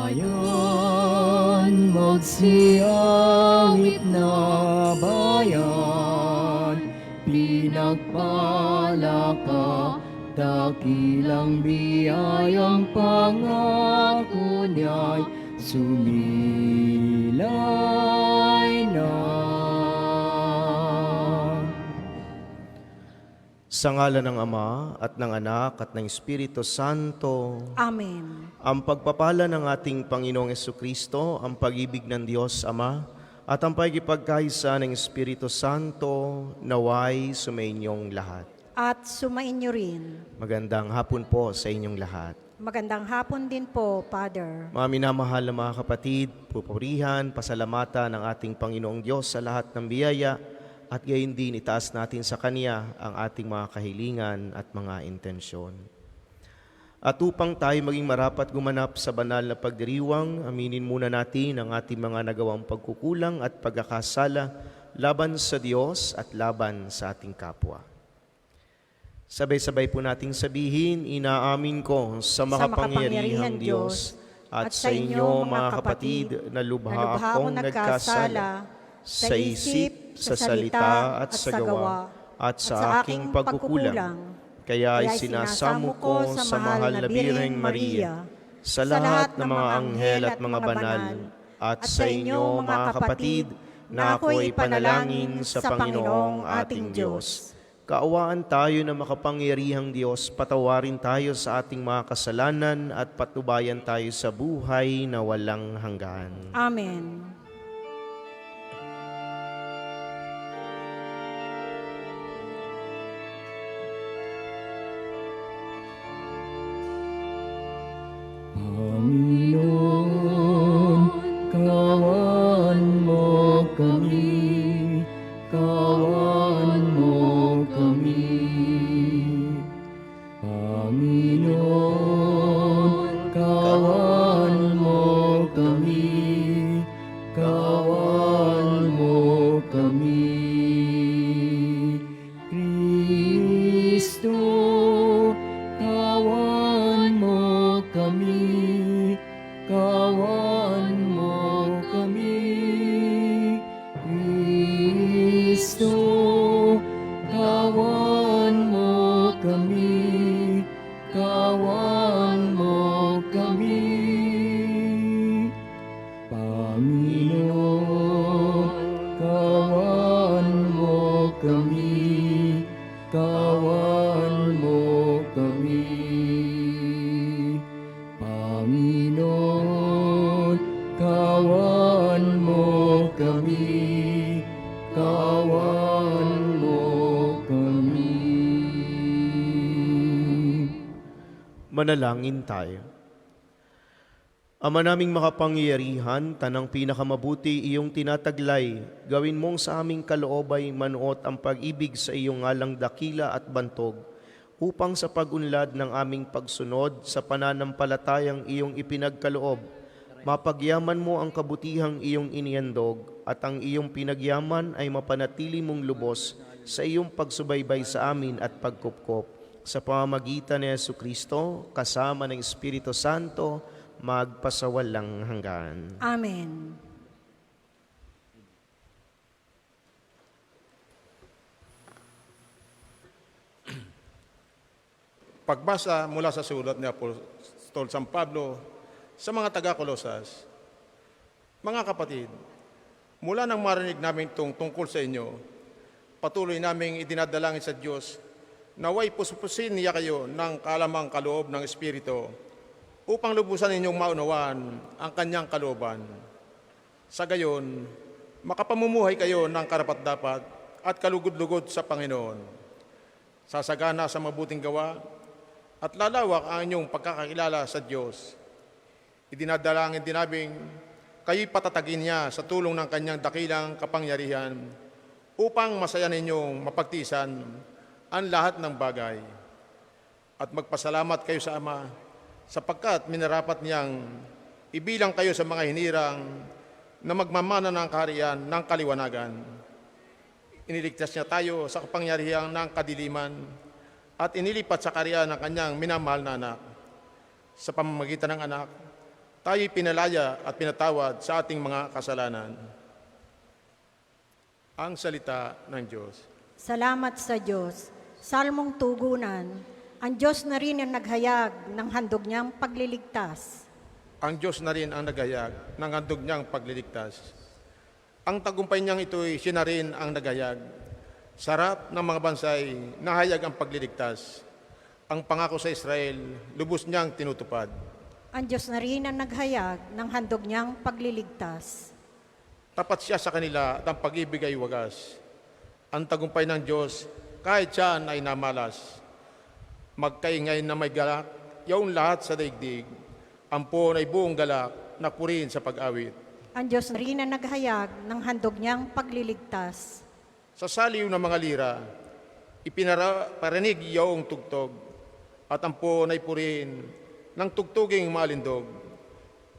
bayan, magsiyawit na bayan, pinagpala ka, dakilang biyayang pangako niya'y sumilay na. Sa ngalan ng Ama at ng Anak at ng Espiritu Santo. Amen. Ang pagpapala ng ating Panginoong Jesucristo, ang pag-ibig ng Diyos Ama, at ang pagkipagkaisa ng Espiritu Santo, naway sumainyong lahat. At sumainyo rin. Magandang hapon po sa inyong lahat. Magandang hapon din po, Father. Mga minamahal na mga kapatid, pupurihan, pasalamatan ng ating Panginoong Diyos sa lahat ng biyaya, at gayon din itaas natin sa Kanya ang ating mga kahilingan at mga intensyon. At upang tayo maging marapat gumanap sa banal na pagdiriwang, aminin muna natin ang ating mga nagawang pagkukulang at pagkakasala laban sa Diyos at laban sa ating kapwa. Sabay-sabay po nating sabihin, inaamin ko sa makapangyarihang Diyos at sa inyo mga kapatid na lubha akong nagkasala sa isip, sa salita at sa gawa at sa aking pagkukulang. Kaya isinasamo ko sa mahal na Birheng Maria, sa lahat ng mga anghel at mga banal, at sa inyo mga kapatid na ako'y panalangin sa Panginoong ating Diyos. Kaawaan tayo na makapangyarihang Diyos, patawarin tayo sa ating mga kasalanan at patnubayan tayo sa buhay na walang hanggan. Amen. Panginoon, kawan mo kami, kawan mo kami. Panginoon, kawan mo kami, kawan mo kami. Kristo, kawan mo kami, kawan mo kami. Kristo, kawan mo kami, kawan mo kami. Panginoon, kawan mo kami, kawan mo kami. Panginoon, kawan mo kami, kawan mo kami. Manalangin tayo. Ama naming makapangyarihan, tanang pinakamabuti iyong tinataglay, gawin mong sa aming kaloobay manuot ang pag-ibig sa iyong ngalang dakila at bantog, upang sa pag-unlad ng aming pagsunod sa pananampalatayang iyong ipinagkaloob, mapagyaman mo ang kabutihang iyong inihandog at ang iyong pinagyaman ay mapanatili mong lubos sa iyong pagsubaybay sa amin at pagkupkop. Sa pamamagitan ni Jesucristo, kasama ng Espiritu Santo, magpasawalang hanggan. Amen. Pagbasa mula sa sulat ni Apostol San Pablo sa mga taga-Kolosas. Mga kapatid, mula nang marinig namin tungkol sa inyo, patuloy naming idinadalangin sa Diyos, naway pupusin niya kayo ng kalamang kaloob ng Espiritu upang lubusan ninyong maunawaan ang kanyang kalooban. Sa gayon, makapamumuhay kayo ng karapat-dapat at kalugod-lugod sa Panginoon. Sasagana sa mabuting gawa at lalawak ang inyong pagkakakilala sa Diyos. Idinadalangin din namin kayo'y patatagin niya sa tulong ng kanyang dakilang kapangyarihan upang masaya ninyong mapagtisan ang lahat ng bagay. At magpasalamat kayo sa Ama sapagkat minarapat niyang ibilang kayo sa mga hinirang na magmamana ng kaharian ng kaliwanagan. Iniligtas niya tayo sa kapangyarihan ng kadiliman at inilipat sa kaharian ng kanyang minamahal na anak. Sa pamamagitan ng anak, tayo'y pinalaya at pinatawad sa ating mga kasalanan. Ang salita ng Diyos. Salamat sa Diyos. Salmong tugunan, ang Diyos na rin ang naghayag ng handog niyang pagliligtas. Ang Diyos na rin ang naghayag ng handog niyang pagliligtas. Ang tagumpay niyang ito'y siya na rin ang naghayag. Sarap ng mga bansay, nahayag ang pagliligtas. Ang pangako sa Israel, lubos niyang tinutupad. Ang Diyos na rin ang naghayag ng handog niyang pagliligtas. Tapat siya sa kanila at ang pag-ibig ay wagas. Ang tagumpay ng Diyos, kahit siya ay namalas. Magkaingay na may galak, yaong lahat sa daigdig. Ampon ay buong galak, napurin sa pag-awit. Ang Diyos na rin ang naghayag ng handog niyang pagliligtas. Sa saliw ng mga lira, ipinaparinig yaong tugtog, at ampon ay purin ng tugtuging malindog.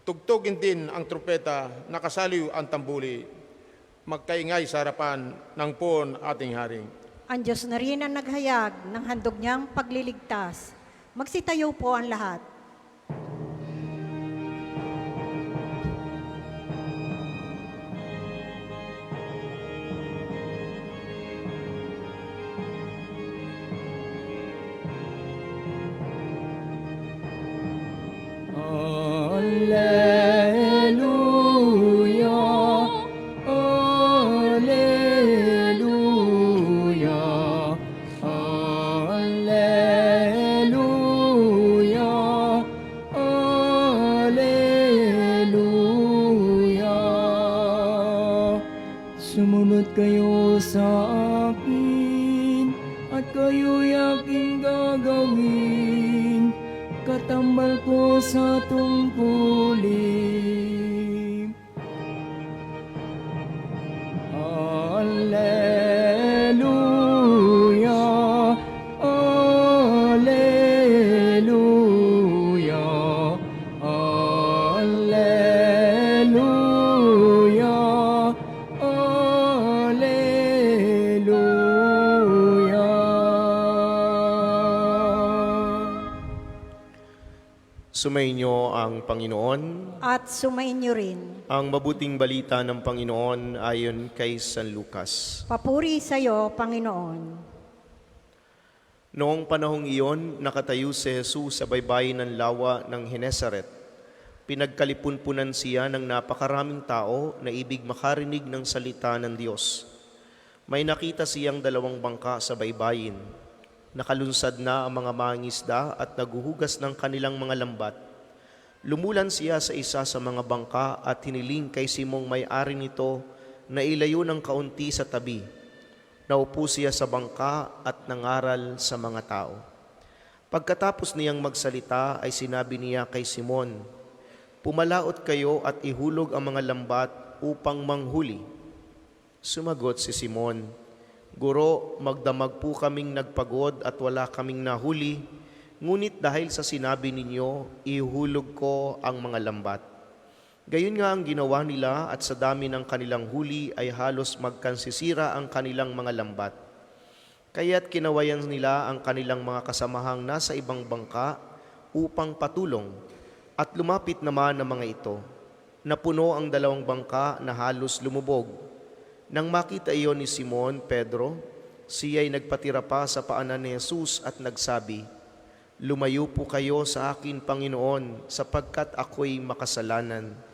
Tugtugin din ang trupeta, nakasaliw ang tambuli, magkaingay sa harapan ng pon ating haring. Ang Diyos na rin ang naghayag ng handog niyang pagliligtas. Magsitayo po ang lahat. Alleluia, Alleluia, Alleluia, Alleluia. Sumunod kayo sa akin at kayo'y aking gagawin, katambal ko sa tungkulin. Alleluia, Alleluia, Alleluia, Alleluia. Sumainyo ang Panginoon. At sumainyo rin. Ang mabuting balita ng Panginoon ayon kay San Lucas. Papuri sa iyo, Panginoon. Noong panahong iyon, nakatayo si Jesus sa baybayin ng lawa ng Genesaret. Pinagkalipunpunan siya ng napakaraming tao na ibig makarinig ng salita ng Diyos. May nakita siyang dalawang bangka sa baybayin. Nakalunsad na ang mga mangingisda at naguhugas ng kanilang mga lambat. Lumulan siya sa isa sa mga bangka at hiniling kay Simong may-ari nito na ilayo ng kaunti sa tabi. Naupo siya sa bangka at nangaral sa mga tao. Pagkatapos niyang magsalita ay sinabi niya kay Simon, "Pumalaot kayo at ihulog ang mga lambat upang manghuli." Sumagot si Simon, "Guro, magdamag po kaming nagpagod at wala kaming nahuli, ngunit dahil sa sinabi ninyo, ihulog ko ang mga lambat." Gayon nga ang ginawa nila at sa dami ng kanilang huli ay halos magkansisira ang kanilang mga lambat. Kaya't kinawayan nila ang kanilang mga kasamahang nasa ibang bangka upang patulong at lumapit naman ang mga ito. Napuno ang dalawang bangka na halos lumubog. Nang makita iyon ni Simon Pedro, siya'y nagpatira pa sa paanan ni Jesus at nagsabi, "Lumayo po kayo sa akin, Panginoon, sapagkat ako'y makasalanan."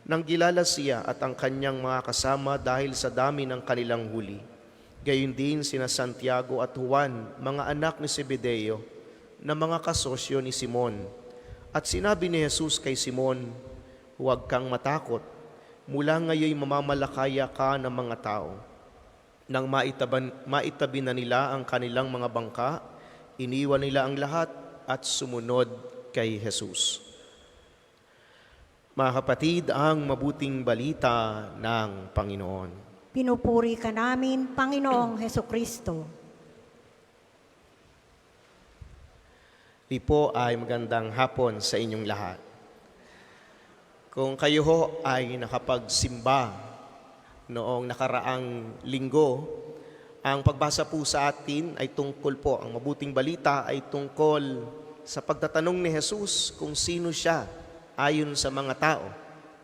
Nang gilala siya at ang kanyang mga kasama dahil sa dami ng kanilang huli. Gayon din sina Santiago at Juan, mga anak ni Zebedeo, na mga kasosyo ni Simon. At sinabi ni Jesus kay Simon, "Huwag kang matakot. Mula ngayon mamamalakaya ka ng mga tao." Nang maitabi na nila ang kanilang mga bangka, iniwan nila ang lahat at sumunod kay Jesus. Mga kapatid, ang mabuting balita ng Panginoon. Pinupuri ka namin, Panginoong Hesukristo. Po ay magandang hapon sa inyong lahat. Kung kayo ho ay nakapagsimba noong nakaraang linggo, ang pagbasa po sa atin ay tungkol po, ang mabuting balita ay tungkol sa pagtatanong ni Jesus kung sino siya ayon sa mga tao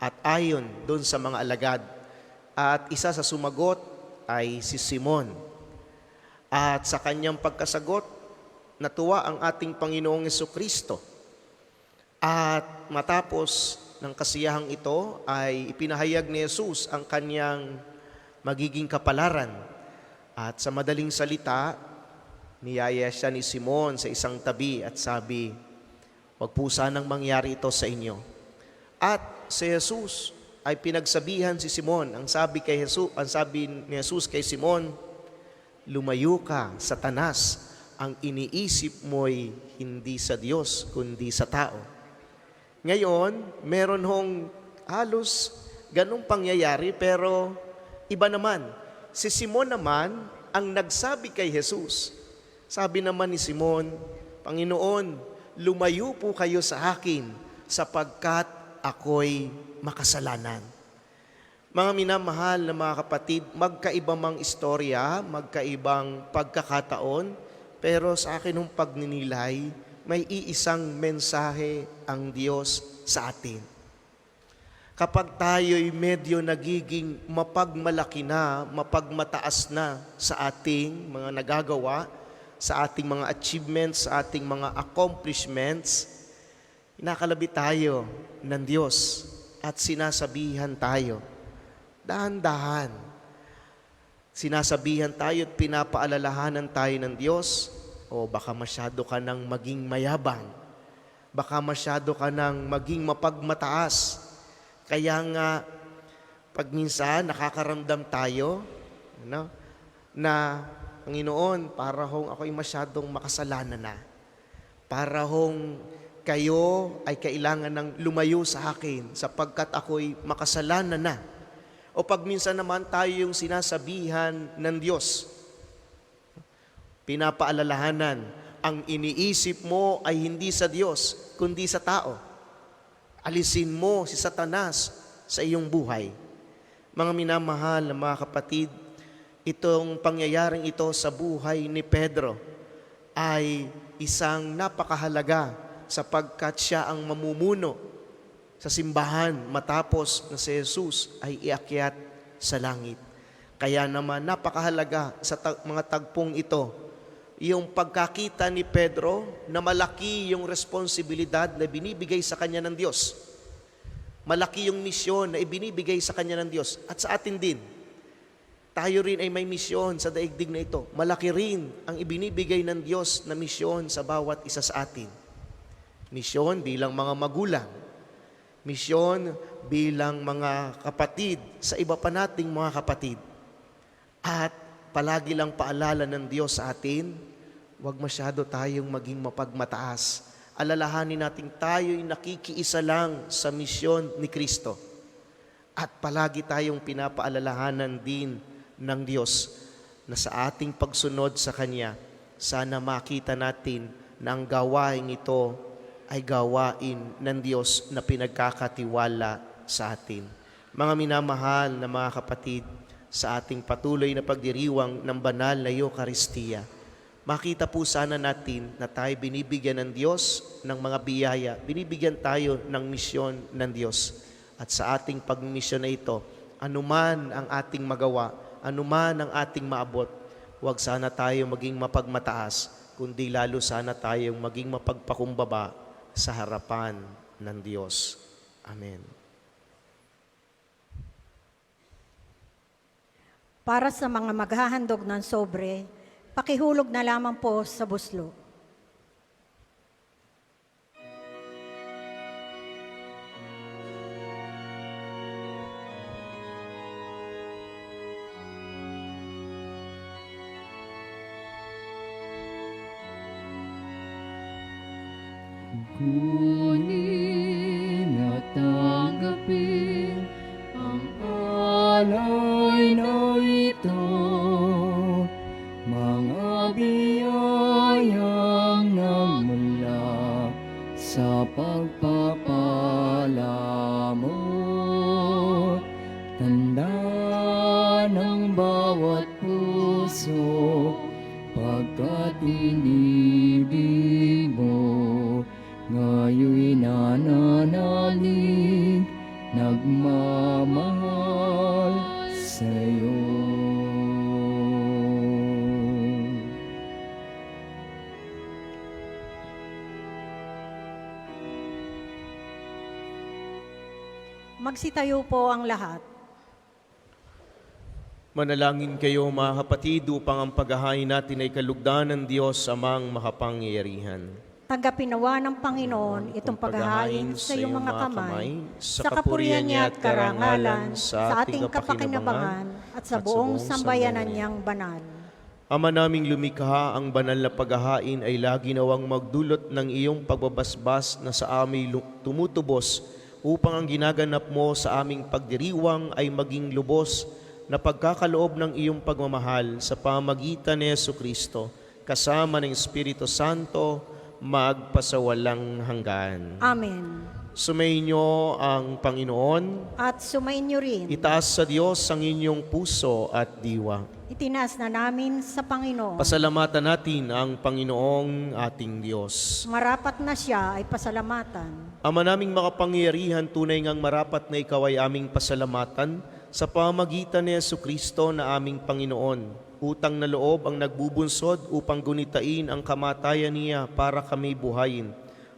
at ayon doon sa mga alagad. At isa sa sumagot ay si Simon. At sa kanyang pagkasagot, natuwa ang ating Panginoong Jesucristo. At matapos ng kasiyahang ito ay ipinahayag ni Jesus ang kanyang magiging kapalaran. At sa madaling salita, niyaya siya ni Simon sa isang tabi at sabi, "Wag po sanang mangyari ito sa inyo." At si Jesus ay pinagsabihan si Simon. Ang sabi ni Jesus kay Simon, "Lumayo ka, Satanas, ang iniisip mo'y hindi sa Diyos, kundi sa tao." Ngayon, meron hong halos ganong pangyayari, pero iba naman. Si Simon naman ang nagsabi kay Jesus. Sabi naman ni Simon, "Panginoon, lumayo po kayo sa akin sapagkat ako'y makasalanan." Mga minamahal na mga kapatid, magkaiba mang istorya, magkaibang pagkakataon, pero sa akin ng pagninilay, may iisang mensahe ang Diyos sa atin. Kapag tayo'y medyo nagiging mapagmalaki na, mapagmataas na sa ating mga nagagawa, sa ating mga achievements, sa ating mga accomplishments, inakalabit tayo ng Diyos at sinasabihan tayo, dahan-dahan. Sinasabihan tayo at pinapaalalahanan tayo ng Diyos, o baka masyado ka nang maging mayabang, baka masyado ka nang maging mapagmataas. Kaya nga, pag minsan nakakaramdam tayo, na Panginoon, para hong ako'y masyadong makasalanan na. Para hong kayo ay kailangan ng lumayo sa akin sapagkat ako'y makasalanan na. O pag minsan naman tayo yung sinasabihan ng Diyos, pinapaalalahanan, ang iniisip mo ay hindi sa Diyos, kundi sa tao. Alisin mo si Satanas sa iyong buhay. Mga minamahal na mga kapatid, itong pangyayaring ito sa buhay ni Pedro ay isang napakahalaga sapagkat siya ang mamumuno sa simbahan matapos na si Jesus ay iakyat sa langit. Kaya naman napakahalaga sa mga tagpong ito, yung pagkakita ni Pedro na malaki yung responsibilidad na binibigay sa kanya ng Diyos. Malaki yung misyon na ibinibigay sa kanya ng Diyos. At sa atin din, tayo rin ay may misyon sa daigdig na ito. Malaki rin ang ibinibigay ng Diyos na misyon sa bawat isa sa atin. Misyon bilang mga magulang. Misyon bilang mga kapatid sa iba pa nating mga kapatid. At palagi lang paalala ng Diyos sa atin, huwag masyado tayong maging mapagmataas. Alalahanin natin tayo'y nakikiisa lang sa misyon ni Kristo. At palagi tayong pinapaalalahanan din ng Diyos na sa ating pagsunod sa Kanya, sana makita natin na ang gawain ito ay gawain ng Diyos na pinagkakatiwala sa atin. Mga minamahal na mga kapatid, sa ating patuloy na pagdiriwang ng banal na Eucharistia, makita po sana natin na tayo binibigyan ng Diyos ng mga biyaya, binibigyan tayo ng misyon ng Diyos. At sa ating pagmisyon na ito, anuman ang ating magawa, anuman ang ating maabot, huwag sana tayo maging mapagmataas, kundi lalo sana tayong maging mapagpakumbaba sa harapan ng Diyos. Amen. Para sa mga maghahandog ng sobre, pakihulog na lamang po sa buslo. Kunin at tanggapin ang alay na ito, mga biyayang nagmula sa pagpapala mo. Tanda ng bawat puso, pagkat inibig mo, ngayon'y nananalig Magsitayo po ang lahat. Manalangin kayo mga kapatid upang ang paghahain natin ay kalugdan ng Diyos amang makapangyarihan. Tanggapin nawa ng Panginoon itong paghahain sa iyong mga kamay, sa kapurihan niya at karangalan, sa ating kapakinabangan at sa buong sambayanan niyang banal. Ama naming lumikha, ang banal na paghahain ay lagi nawang magdulot ng iyong pagbabasbas na sa amin tumutubos upang ang ginaganap mo sa aming pagdiriwang ay maging lubos na pagkakaloob ng iyong pagmamahal sa pamagitan ni Jesucristo kasama ng Espiritu Santo magpasawalang hanggan. Amen. Sumainyo ang Panginoon. At sumainyo rin. Itaas sa Diyos ang inyong puso at diwa. Itinaas na namin sa Panginoon. Pasalamatan natin ang Panginoong ating Diyos. Marapat na siya ay pasalamatan. Ama naming makapangyarihan, tunay ngang marapat na ikaw ay aming pasalamatan sa pamagitan ni Jesucristo na aming Panginoon. Utang na loob ang nagbubunsod upang gunitain ang kamatayan niya para kami buhayin.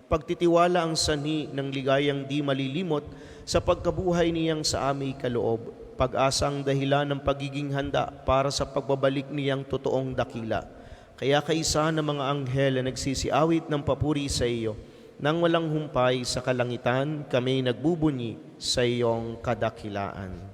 Pagtitiwala ang sanhi ng ligayang di malilimot sa pagkabuhay niyang sa aming kaloob. Pag-asang dahilan ng pagiging handa para sa pagbabalik niyang totoong dakila. Kaya kaisa ng mga anghel na nagsisiawit ng papuri sa iyo, nang walang humpay sa kalangitan, kami nagbubunyi sa iyong kadakilaan.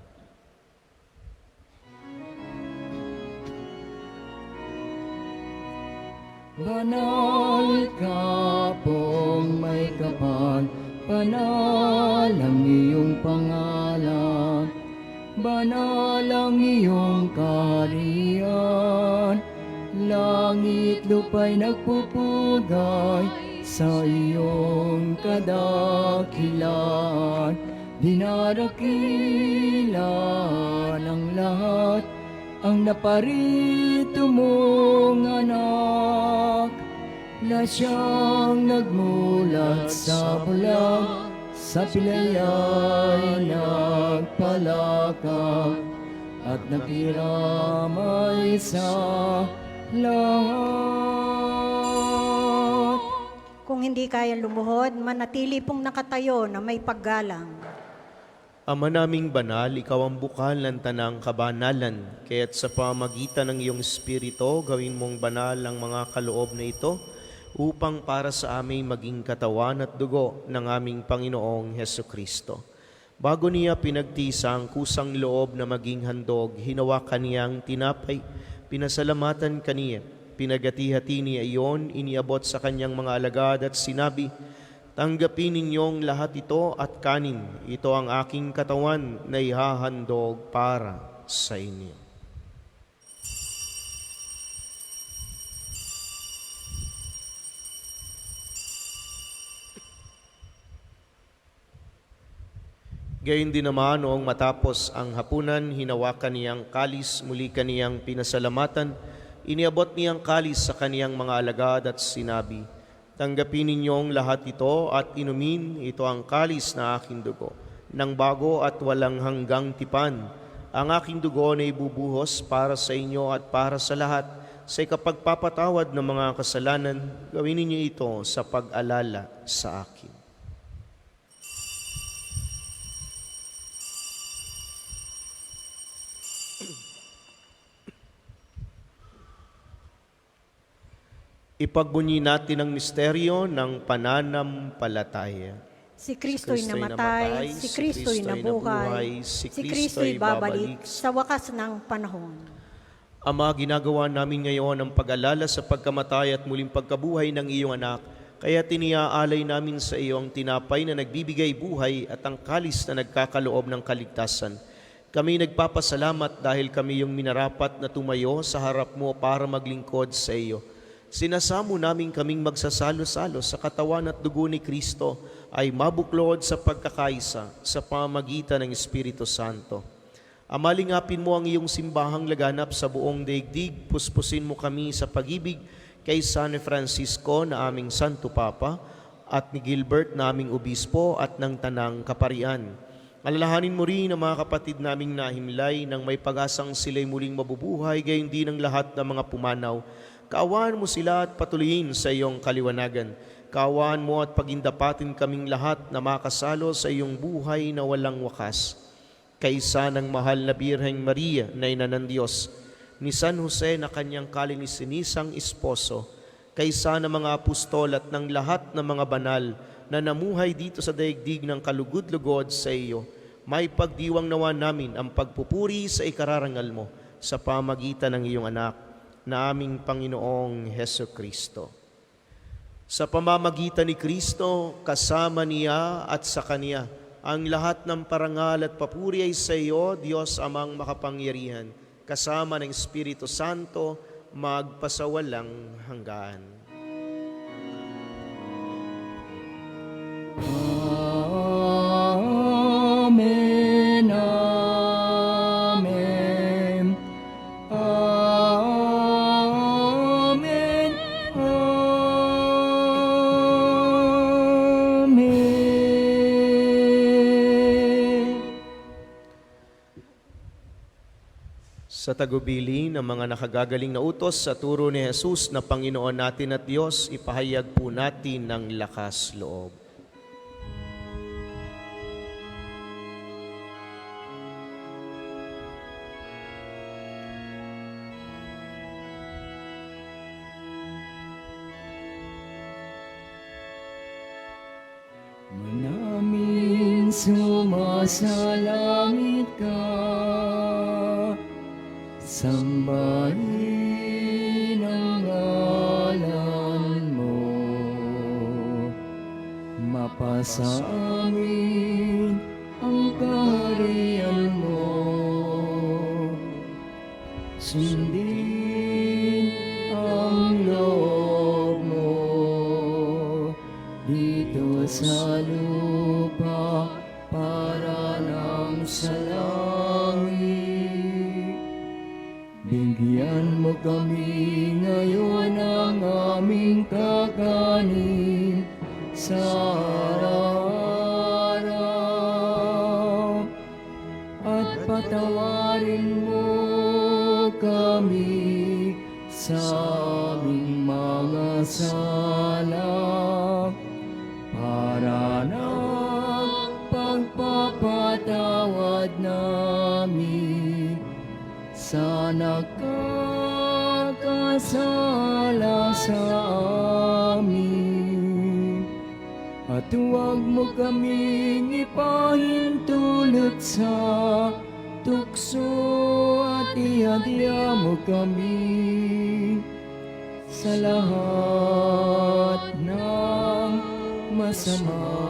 Banal ka pong may kapal, banal ang iyong pangalan, banal ang iyong kaharian, langit lupa'y nagpupugay sa iyong kadakilaan, dinadakila ng lahat ang naparito mong anak, na siyang nagmulat sa bulag, sa pilay ay nagpalakad, at nakiramay sa lahat. Kung hindi kaya lumuhod, manatili pong nakatayo na may paggalang. Ama naming banal, ikaw ang bukal ng tanang kabanalan, kaya't sa pamagitan ng iyong Espiritu, gawin mong banal ang mga kaloob na ito, upang para sa aming maging katawan at dugo ng aming Panginoong Heso Kristo. Bago niya pinagtisa ang kusang loob na maging handog, hinawakan niyang tinapay, pinasalamatan kaniya, pinagati-hati niya iyon, iniabot sa kanyang mga alagad at sinabi, tanggapin ninyong lahat ito at kanin. Ito ang aking katawan na ihahandog para sa inyo. Gayon din naman noong matapos ang hapunan, hinawakan niyang kalis, muli kaniyang pinasalamatan, iniabot niyang kalis sa kaniyang mga alagad at sinabi, tanggapin ninyong lahat ito at inumin, ito ang kalis na aking dugo, ng bago at walang hanggang tipan. Ang aking dugo na ibubuhos para sa inyo at para sa lahat, sa ikapagpapatawad ng mga kasalanan, gawin ninyo ito sa pag-alala sa akin. Ipagbunyi natin ang misteryo ng pananampalataya. Si Kristo'y namatay, si Kristo'y nabuhay, si Kristo'y babalik sa wakas ng panahon. Ama, ginagawa namin ngayon ang pag-alala sa pagkamatay at muling pagkabuhay ng iyong anak, kaya tiniaalay namin sa iyo ang tinapay na nagbibigay buhay at ang kalis na nagkakaloob ng kaligtasan. Kami nagpapasalamat dahil kami yung minarapat na tumayo sa harap mo para maglingkod sa iyo. Sinasamo namin kaming magsasalo-salo sa katawan at dugo ni Kristo ay mabuklod sa pagkakaisa sa pamagitan ng Espiritu Santo. Amalingapin mo ang iyong simbahang laganap sa buong daigdig, puspusin mo kami sa pag-ibig kay San Francisco na aming Santo Papa at ni Gilbert na aming Obispo at ng Tanang Kaparian. Alalahanin mo rin ang mga kapatid naming nahimlay nang may pag-asang sila'y muling mabubuhay, gayon din ang lahat ng mga pumanaw. Kaawaan mo sila at patuloyin sa iyong kaliwanagan. Kaawaan mo at pagindapatin kaming lahat na makasalo sa iyong buhay na walang wakas. Kaisa ng mahal na Birheng Maria na ina ng Diyos, ni San Jose na kanyang kalinisinang esposo, kaisa ng mga apostol at ng lahat ng mga banal na namuhay dito sa daigdig ng kalugod-lugod sa iyo, may pagdiwang nawa namin ang pagpupuri sa ikararangal mo sa pamagitan ng iyong anak na aming Panginoong Hesukristo. Sa pamamagitan ni Kristo, kasama niya at sa Kanya, ang lahat ng parangal at papuri ay sa iyo, Diyos amang makapangyarihan, kasama ng Espiritu Santo, magpasawalang hanggan. Amen, amen, amen, amen. Sa tagubili ng mga nakagagaling na utos sa turo ni Jesus na Panginoon natin at Diyos, ipahayag po natin ng lakas loob. Manaming sumasalangit ka, sambahin ang ngalan mo, mapasa amin ang kaharian mo, sundin ang loob mo dito sa lupa para nang sa langit. Bigyan mo kami ngayon ng aming kakanin sa araw-araw, at patawarin mo kami sa aming mga sala, para ng pagpapatawad namin sa nakakasala sa amin. At huwag mo kaming ipahintulot sa tukso, at ihadya mo kami sa lahat ng masama.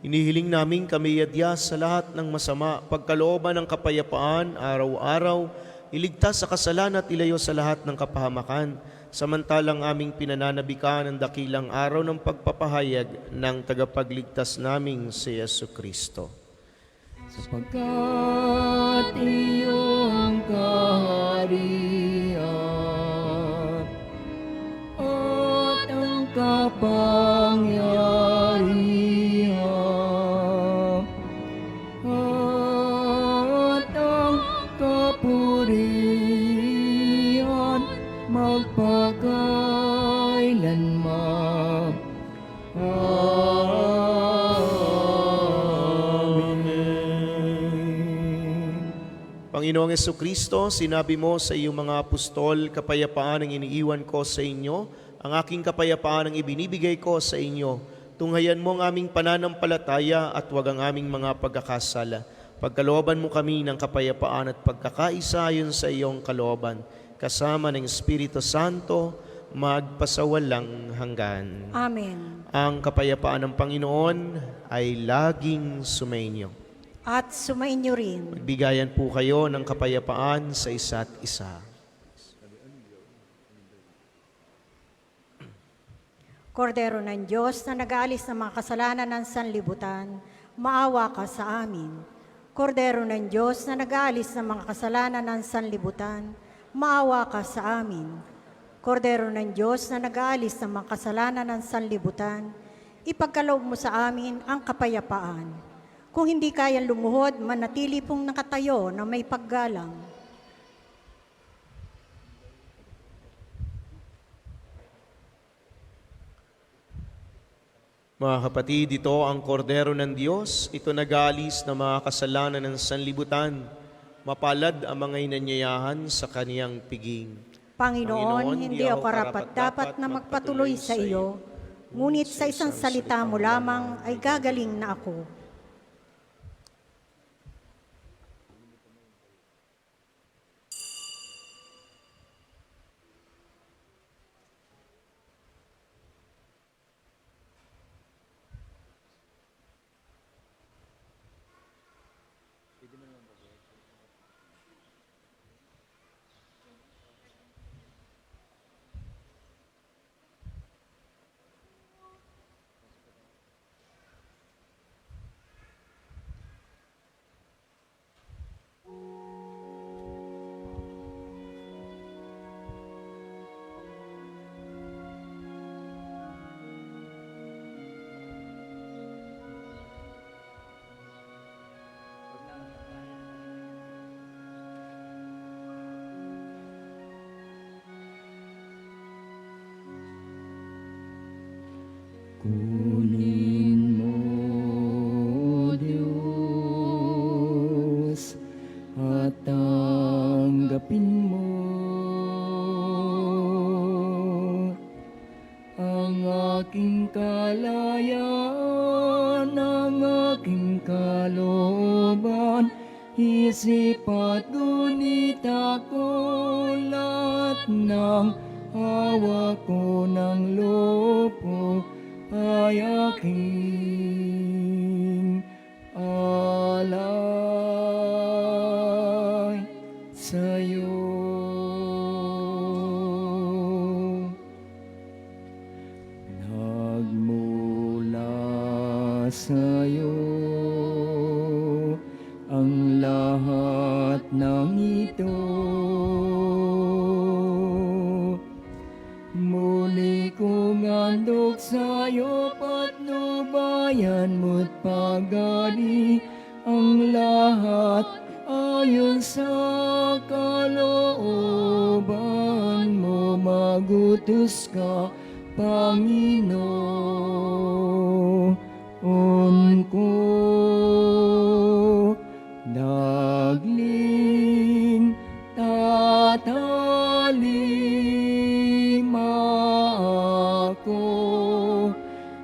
Inihiling namin kami yadya sa lahat ng masama, pagkalooban ng kapayapaan, araw-araw, iligtas sa kasalanan at ilayo sa lahat ng kapahamakan, samantalang aming pinananabikan ang dakilang araw ng pagpapahayag ng tagapagligtas naming si Jesucristo. Sapagkat iyong kaharian at ang kapangyarihan at ang kapurihan magpakailanman. Panginoong Jesucristo, sinabi mo sa iyong mga apostol, kapayapaan ang iniiwan ko sa inyo, ang aking kapayapaan ang ibinibigay ko sa inyo. Tunghayan mo ang aming pananampalataya at huwag ang aming mga pagkakasala. Pagkalooban mo kami ng kapayapaan at pagkakaisa ayon sa iyong kalooban, kasama ng Espiritu Santo, magpasawalang hanggan. Amen. Ang kapayapaan ng Panginoon ay laging sumainyo. At sumainyo rin. Magbigayan po kayo ng kapayapaan sa isa't isa. Kordero ng Diyos na nag-aalis ng mga kasalanan ng sanlibutan, maawa ka sa amin. Kordero ng Diyos na nag-aalis ng mga kasalanan ng sanlibutan, maawa ka sa amin. Kordero ng Diyos na nag-aalis ng mga kasalanan ng sanlibutan, ipagkaloob mo sa amin ang kapayapaan. Kung hindi kayang lumuhod, manatili pong nakatayo na may paggalang. Mga kapatid, ito ang kordero ng Diyos. Ito nag-aalis ng mga kasalanan ng sanlibutan. Mapalad ang mga inanyayahan sa kaniyang piging. Panginoon, hindi ako karapat-dapat na magpatuloy sa iyo, ngunit sa isang salita mo lamang ay gagaling na ako. Kunin mo, Diyos, at tanggapin mo ang aking kalayaan, ang aking kalooban, isip at gunita ko, lahat ng hawa ko ng loob ko ay aking alay sa'yo. Nagmula sa'yo ang lahat ng ito. Muli kong handog sa'yo, patnubayan mo't pag-ari ang lahat ayon sa kalooban mo. Magutos ka, Panginoon ko, dagling tatalima ako,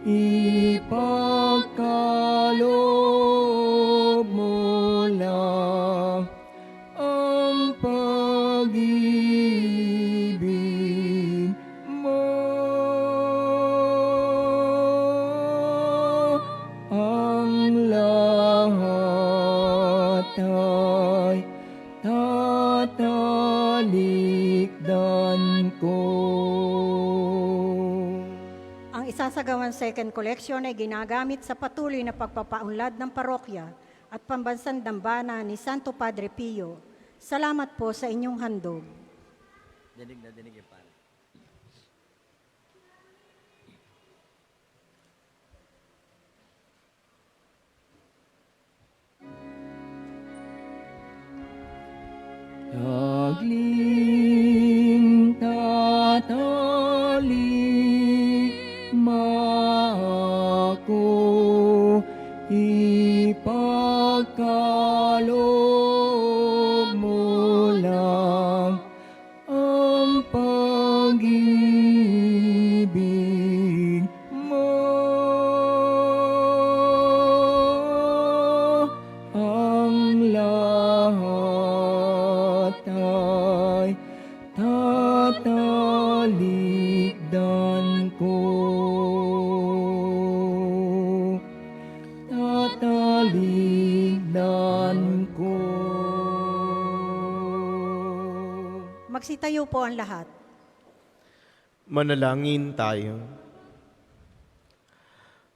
ipagkaloob mo lang ang pag-ibig mo. Ang lahat ay tatalikdan ko. Ang isasagawang second collection ay ginagamit sa patuloy na pagpapaunlad ng parokya at pambansang dambana ni Santo Padre Pio. Salamat po sa inyong handog. Dinig na dinig yung pare. Dagling tatalima ako, ipagkaloob mo lang ang pag-ibig mo. Ang lahat ay tatalikdan ko. Tatalikdan ko. Magsitayo po ang lahat. Manalangin tayo.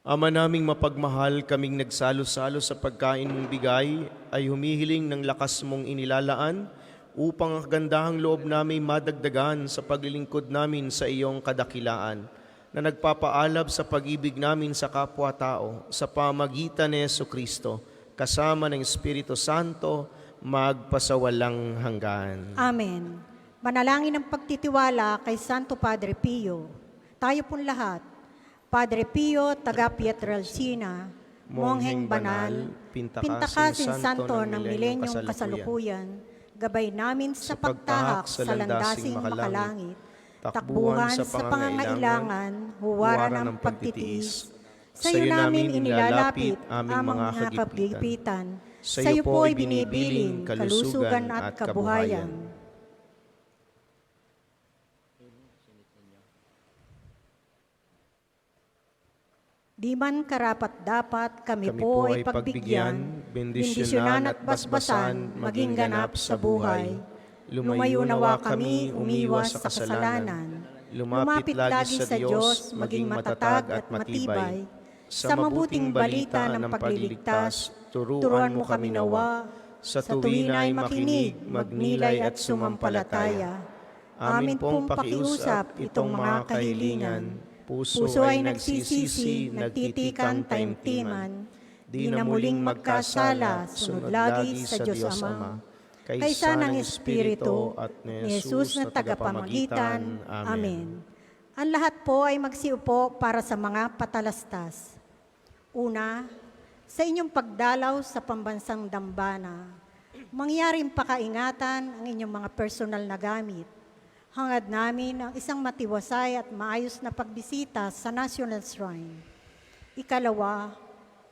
Ama naming mapagmahal, kaming nagsalo-salo sa pagkain mong bigay ay humihiling ng lakas mong inilalaan upang ang kagandahang loob namin madagdagan sa paglilingkod namin sa iyong kadakilaan na nagpapaalab sa pag-ibig namin sa kapwa-tao sa pamagitan ni Jesucristo kasama ng Espiritu Santo magpasawalang hanggan. Amen. Manalangin ng pagtitiwala kay Santo Padre Pio. Tayo pong lahat. Padre Pio, taga Pietrelcina, Mongheng Banal, Pintakasin Santo ng Milenyong Kasalukuyan, gabay namin sa pagtahak sa landasing makalangit, takbuhan sa pangangailangan, huwaran ng pagtitiis. Sa iyo namin inilalapit aming mga kagipitan, sa iyo po ibinibiling kalusugan at kabuhayan. Di man karapat-dapat kami po ay pagbigyan, bendisyonan at basbasan, maging ganap sa buhay. Lumayo nawa kami, umiwas sa kasalanan. Lumapit lagi sa Diyos, maging matatag at matibay. Sa mabuting balita ng pagliligtas, turuan mo kami nawa. Sa tuwin ay makinig, magnilay at sumampalataya. Amin pong pakiusap itong mga kahilingan. Puso ay nagsisisi, nagtitikan taimtiman, di na muling magkasala, sunod lagi sa Diyos Ama. Kaysa ng Espiritu at ni Jesus na tagapamagitan. Amen. Ang lahat po ay magsiupo para sa mga patalastas. Una, sa inyong pagdalaw sa pambansang dambana, mangyaring pakaingatan ang inyong mga personal na gamit. Hangad namin ang isang matiwasay at maayos na pagbisita sa National Shrine. Ikalawa,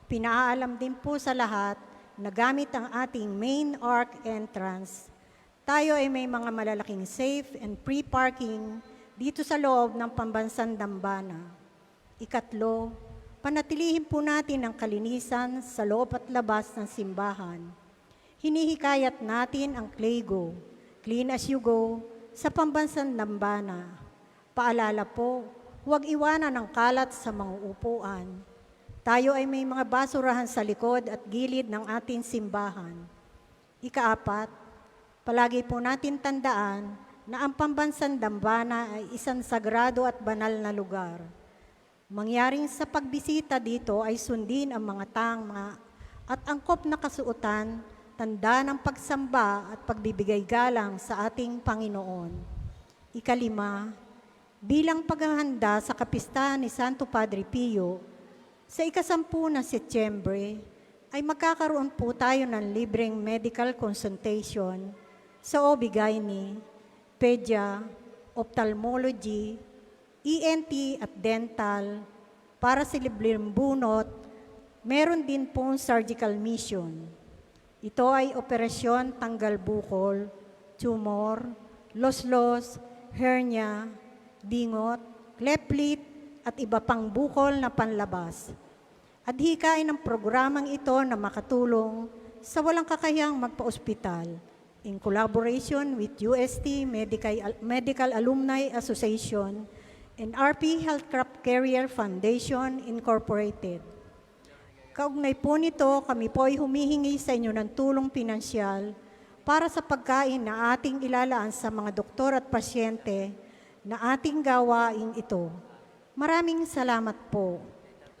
pinaalam din po sa lahat na gamit ang ating main arc entrance, tayo ay may mga malalaking safe and pre-parking dito sa loob ng pambansang dambana. Ikatlo, panatilihin po natin ang kalinisan sa loob at labas ng simbahan. Hinihikayat natin ang Claygo, Clean as you go, sa pambansang dambana. Paalala po, huwag iwanan ang kalat sa mga upuan. Tayo ay may mga basurahan sa likod at gilid ng ating simbahan. Ikaapat, palagi po natin tandaan na ang pambansang dambana ay isang sagrado at banal na lugar. Mangyaring sa pagbisita dito ay sundin ang mga tama at angkop na kasuotan, tanda ng pagsamba at pagbibigay galang sa ating Panginoon. Ikalima, bilang paghahanda sa kapistahan ni Santo Padre Pio, sa ika-10 ng Setyembre ay magkakaroon po tayo ng libreng medical consultation sa OB-GYN, Pedia, Ophthalmology, ENT at Dental. Para sa libreng bunot, meron din pong surgical mission. Ito ay operasyon tanggal bukol, tumor, loslos, hernia, bingot, cleft lip, at iba pang bukol na panlabas. Adhikain ng programang ito na makatulong sa walang kakayang magpa-ospital in collaboration with UST Medical Alumni Association and RP Healthcraft Carrier Foundation Incorporated. Kaugnay po nito, kami po ay humihingi sa inyo ng tulong pinansyal para sa pagkain na ating ilalaan sa mga doktor at pasyente na ating gawain ito. Maraming salamat po.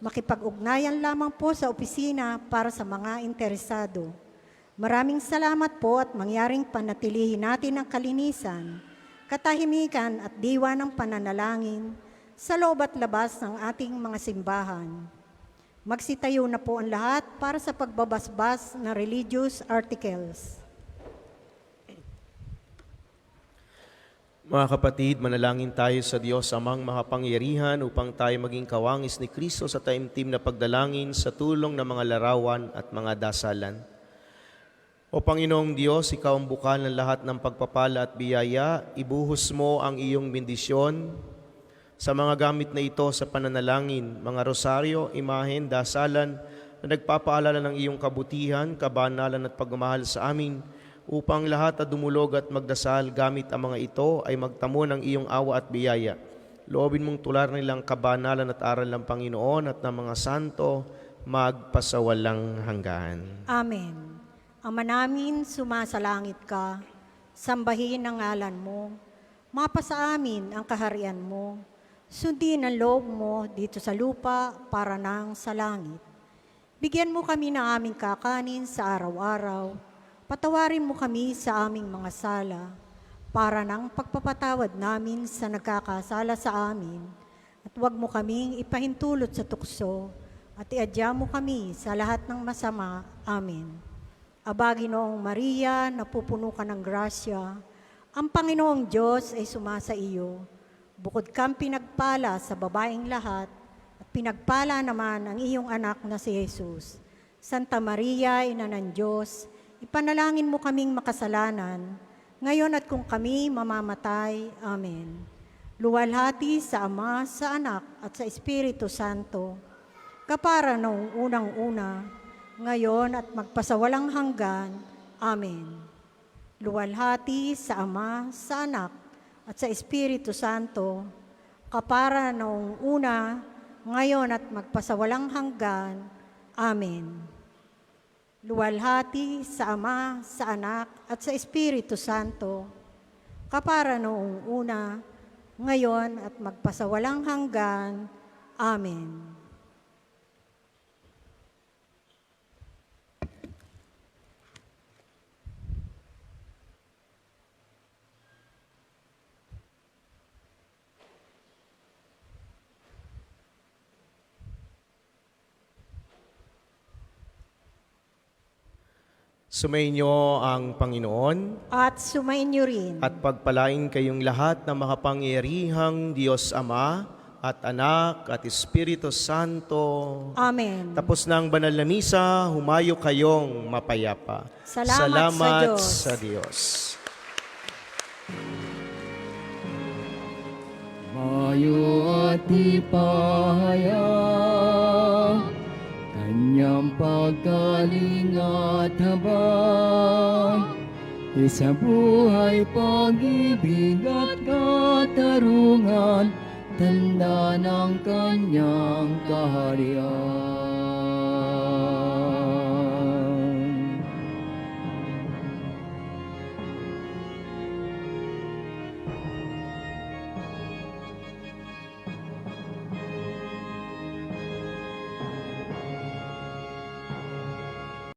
Makipag-ugnayan lamang po sa opisina para sa mga interesado. Maraming salamat po at mangyaring panatilihin natin ang kalinisan, katahimikan at diwa ng pananalangin sa loob at labas ng ating mga simbahan. Magsitayo na po ang lahat para sa pagbabasbas na religious articles. Mga kapatid, manalangin tayo sa Diyos amang makapangyarihan upang tayo maging kawangis ni Kristo sa taimtim na pagdalangin sa tulong ng mga larawan at mga dasalan. O Panginoong Diyos, Ikaw ang bukal ng lahat ng pagpapala at biyaya, ibuhos mo ang iyong bendisyon sa mga gamit na ito sa pananalangin, mga rosaryo, imahen, dasalan na nagpapaalala ng iyong kabutihan, kabanalan at pagmamahal sa amin, upang lahat na dumulog at magdasal gamit ang mga ito ay magtamo ng iyong awa at biyaya. Loobin mong tular nilang kabanalan at aral ng Panginoon at ng mga santo magpasawalang hanggan. Amen. Ama namin, sumasalangit ka, sambahin ang ngalan mo, mapasa amin ang kaharian mo, sundin ang loob mo dito sa lupa para nang sa langit. Bigyan mo kami ng aming kakanin sa araw-araw, patawarin mo kami sa aming mga sala, para nang pagpapatawad namin sa nagkakasala sa amin, At huwag mo kaming ipahintulot sa tukso at iadya mo kami sa lahat ng masama. Amen. Aba, Ginoong Maria, napupuno ka ng grasya, ang Panginoong Diyos ay sumasa iyo. Bukod kang pinagpala sa babaeng lahat, at pinagpala naman ang iyong anak na si Jesus. Santa Maria, Ina ng Diyos, ipanalangin mo kaming makasalanan, ngayon at kung kami mamamatay. Amen. Luwalhati sa Ama, sa Anak, at sa Espiritu Santo, kapara noong unang-una, ngayon at magpasawalang hanggan. Amen. Luwalhati sa Ama, sa Anak, at sa Espiritu Santo, kapara noong una, ngayon at magpasawalang hanggan. Amen. Luwalhati sa Ama, sa Anak, at sa Espiritu Santo, kapara noong una, ngayon at magpasawalang hanggan. Amen. Sumainyo ang Panginoon At sumainyo rin. at pagpalain kayong lahat ng makapangyarihang Diyos Ama at Anak at Espiritu Santo. Amen. Tapos na ang banal na misa, humayo kayong mapayapa. Salamat sa Diyos. sa Diyos. Mayo at ipahayag kanyang pagkaling at habag, sa buhay, pag-ibig at katarungan, tanda ng kanyang kaharian.